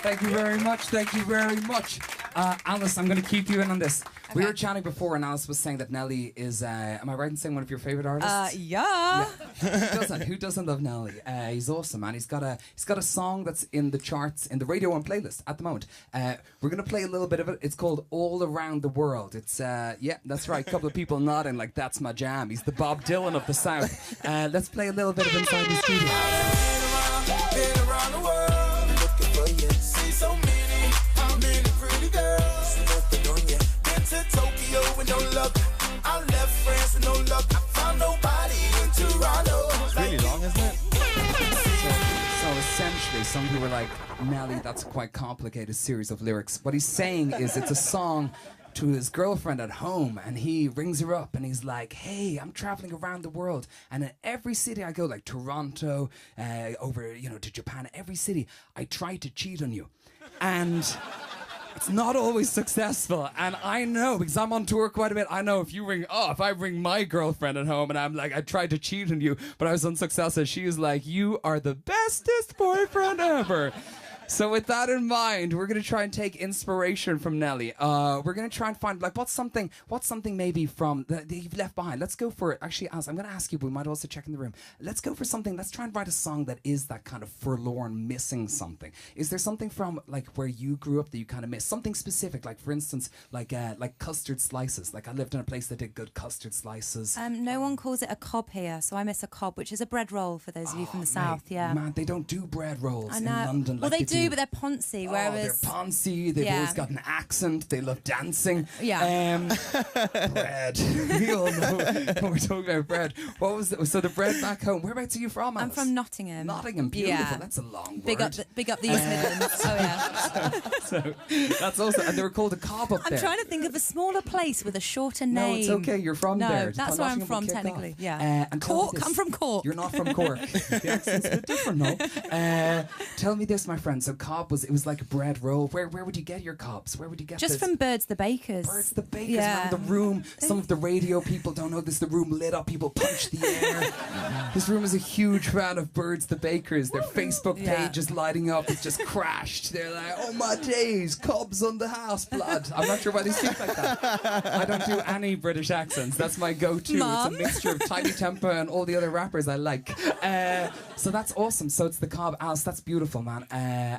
Thank you very much. Thank you very much. Alice, I'm going to keep you in on this. Okay. We were chatting before, and Alice was saying that Nelly is, am I right in saying one of your favourite artists? Yeah. Who doesn't love Nelly? He's awesome, man. He's got a song that's in the charts, in the Radio 1 playlist at the moment. We're going to play a little bit of it. It's called All Around the World. It's, yeah, that's right. A couple of people nodding like that's my jam. He's the Bob Dylan of the South. Let's play a little bit of Inside the Studio. Been around the world, looking for you. See so many pretty girls. Nothing on you. Been to Tokyo with no luck. I left France with no luck. I found nobody in Toronto. It's really long, isn't it? So essentially, some people were like, Nelly, that's a quite complicated series of lyrics. What he's saying is it's a song to his girlfriend at home, and he rings her up and he's like, hey, I'm traveling around the world, and in every city I go, like Toronto, over, to Japan, every city, I try to cheat on you. And it's not always successful. And I know, because I'm on tour quite a bit, I know if I ring my girlfriend at home and I'm like, I tried to cheat on you, but I was unsuccessful, she is like, you are the bestest boyfriend ever. So with that in mind, we're going to try and take inspiration from Nelly. We're going to try and find, like, what's something maybe from that you've left behind. Let's go for it. Actually, I'm going to ask you, but we might also check in the room. Let's go for something. Let's try and write a song that is that kind of forlorn, missing something. Is there something from, like, where you grew up that you kind of miss? Something specific, like, for instance, like custard slices. Like, I lived in a place that did good custard slices. No one calls it a cob here, so I miss a cob, which is a bread roll for those of you from the south. Yeah, man, they don't do bread rolls in London. Well, they do, but they're poncy. Whereas they're poncy. They've always got an accent. They love dancing. Yeah. Bread. We all know when we're talking about bread. What was it? So the bread back home. Whereabouts are you from, Alice? I'm from Nottingham. Nottingham, beautiful. Yeah. That's a long word. Big up the East Midlands. Oh yeah. So that's also, and they were called a cob up there. I'm trying to think of a smaller place with a shorter name. No, it's okay. You're from there. No, that's where I'm from technically. Off. Yeah. And Cork. I'm from Cork. You're not from Cork. The accent's a bit different, no? Tell me this, my friend. So cob was like a bread roll. Where would you get your cobs? Where would you get Just from Birds the Bakers. Birds the Bakers. Yeah. Man, the room. Some of the radio people don't know this. The room lit up. People punched the air. This room is a huge fan of Birds the Bakers. Their Facebook page is lighting up. It's just crashed. They're like, oh my days, cobs on the house, blood. I'm not sure why they speak like that. I don't do any British accents. That's my go-to. Mom? It's a mixture of Tiny Tempa and all the other rappers I like. So that's awesome. So it's the cob. Alice, that's beautiful, man.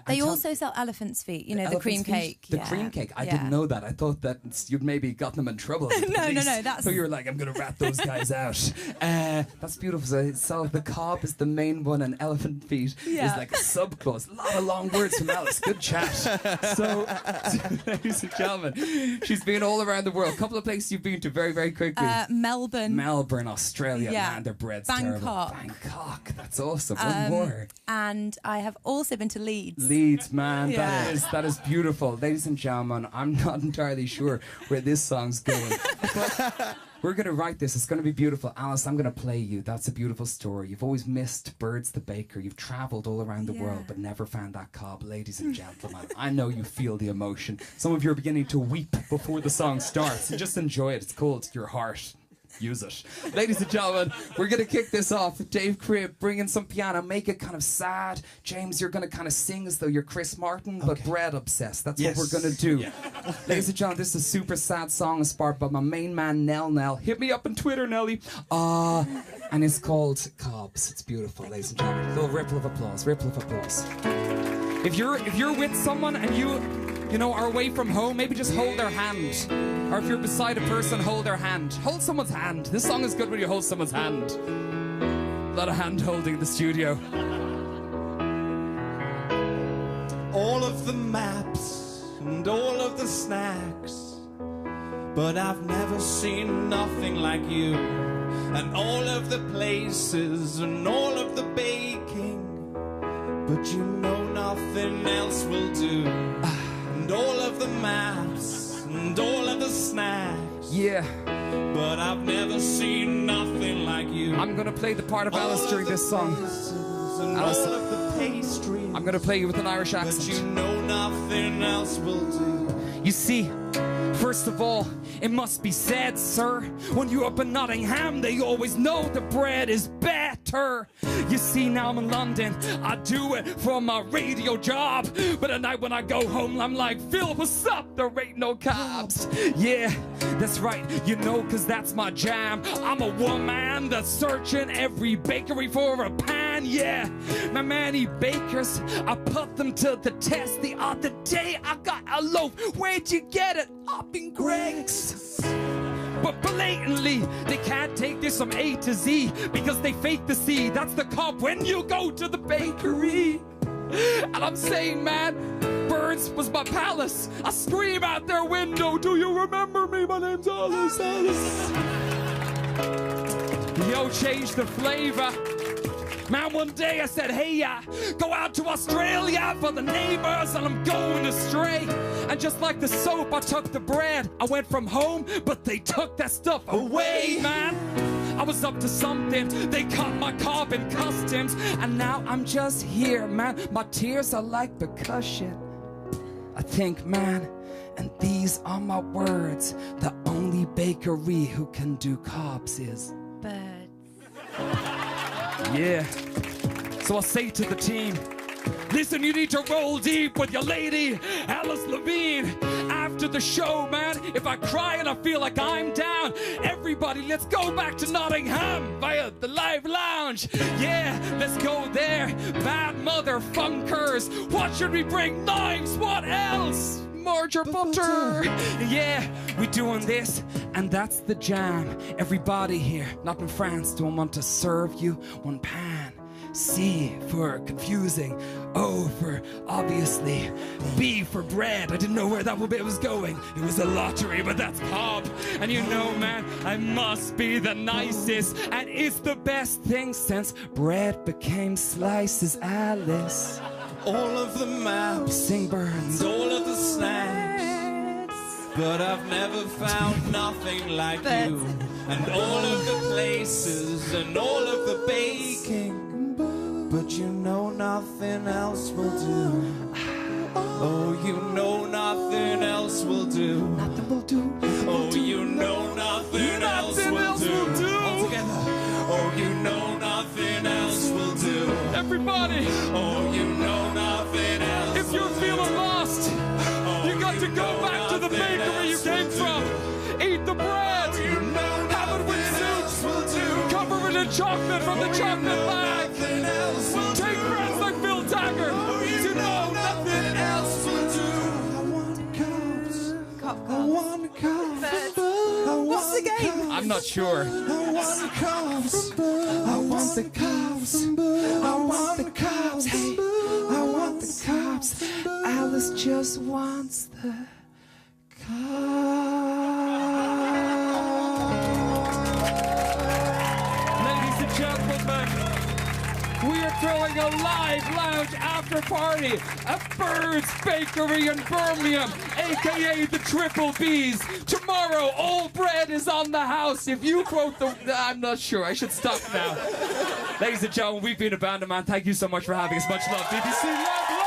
They also sell elephant's feet. You know, the cream cake. The cream cake. I didn't know that. I thought that you'd maybe got them in trouble. No. That's... So you were like, I'm going to rat those guys out. That's beautiful. So the cob is the main one, and elephant feet is like a subclause. A lot of long words from Alice. Good chat. So, ladies and gentlemen, she's been all around the world. A couple of places you've been to very, very quickly. Melbourne, Australia. Yeah. Man, their bread's Bangkok. terrible. Bangkok. That's awesome. One more. And I have also been to Leeds. Leeds, man. That is beautiful. Ladies and gentlemen, I'm not entirely sure where this song's going. But we're going to write this. It's going to be beautiful. Alice, I'm going to play you. That's a beautiful story. You've always missed Birds the Baker. You've travelled all around the world but never found that cob. Ladies and gentlemen, I know you feel the emotion. Some of you are beginning to weep before the song starts. And just enjoy it. It's called Your Heart. Use it. Ladies and gentlemen, we're going to kick this off. Dave Cribb, bring in some piano, make it kind of sad. James, you're going to kind of sing as though you're Chris Martin, but bread obsessed. That's what we're going to do. Yeah. Ladies and gentlemen, this is a super sad song inspired by my main man, Nell. Hit me up on Twitter, Nelly. And it's called Cobs. It's beautiful, ladies and gentlemen. A little ripple of applause. If you're with someone and you know, are away from home, maybe just hold their hand. Or if you're beside a person, hold their hand. Hold someone's hand. This song is good when you hold someone's hand. A lot of hand holding in the studio. All of the maps and all of the snacks, but I've never seen nothing like you. And all of the places and all of the baking, but you know nothing else will do. And all of the maps and all of the snacks, but I've never seen nothing like you. I'm gonna play the part of Alice during this song. Alice, all of the pastries, I'm gonna play you with an Irish accent. But you know nothing else will do. You see, for First of all, it must be said, sir, when you're up in Nottingham, they always know the bread is better. You see, now I'm in London, I do it for my radio job, but at night when I go home, I'm like, Phil, what's up? There ain't no cobs. Yeah, that's right, you know, cause that's my jam. I'm a woman that's searching every bakery for a pan, yeah. My many bakers, I put them to the test. The other day, I got a loaf. Where'd you get it? Up in Greg's. But blatantly, they can't take this from A to Z because they fake the C. That's the cop when you go to the bakery. And I'm saying, man, Burns was my palace. I scream out their window, do you remember me? My name's Alice, Alice. Yo, change the flavor. Man, one day I said, hey, go out to Australia for the neighbors, and I'm going astray. And just like the soap, I took the bread. I went from home, but they took that stuff away, man. I was up to something. They cut my carbon customs, and now I'm just here, man. My tears are like percussion. I think, man, and these are my words. The only bakery who can do carbs is Birds. yeah. So I'll say to the team, listen, you need to roll deep with your lady, Alice Levine. After the show, man, if I cry and I feel like I'm down, everybody, let's go back to Nottingham via the live lounge. Yeah, let's go there. Bad mother funkers. What should we bring? Knives. What else? Marger butter. Yeah, we're doing this, and that's the jam. Everybody here, not in France, don't want to serve you one pan. C for confusing, O for obviously, B for bread. I didn't know where that bit was going. It was a lottery, but that's cob. And you know, man, I must be the nicest, and it's the best thing since bread became slices, Alice. All of the maps, Sing Burns. all of the snacks, but I've never found nothing like you. And all of the places and all of the baking, but you know nothing else will do. Oh, you know nothing else will do. Nothing will do. Oh, you know nothing else will do. All together. Oh, you know nothing else will do. Everybody. Oh, you know nothing else. If you're feeling lost, you got to go back to the bakery you came from. Eat the bread. You know Have it with soup. will do. Cover it in chocolate from the chocolate bag. Nothing else will Take breaths like Bill Taggart. You know nothing else will do. I want carbs. I want carbs. What's the game? I'm not sure. I want the carbs. I want the carbs. I want the carbs. Hey, I want the cops. Alice just wants the cops. Ladies and gentlemen, we are throwing a live lounge after party at Bird's Bakery in Birmingham, aka the Triple B's. Tomorrow, all bread is on the house. If you quote the... I'm not sure. I should stop now. Ladies and gentlemen, we've been Abandoman. Thank you so much for having us. Much love. BBC Love.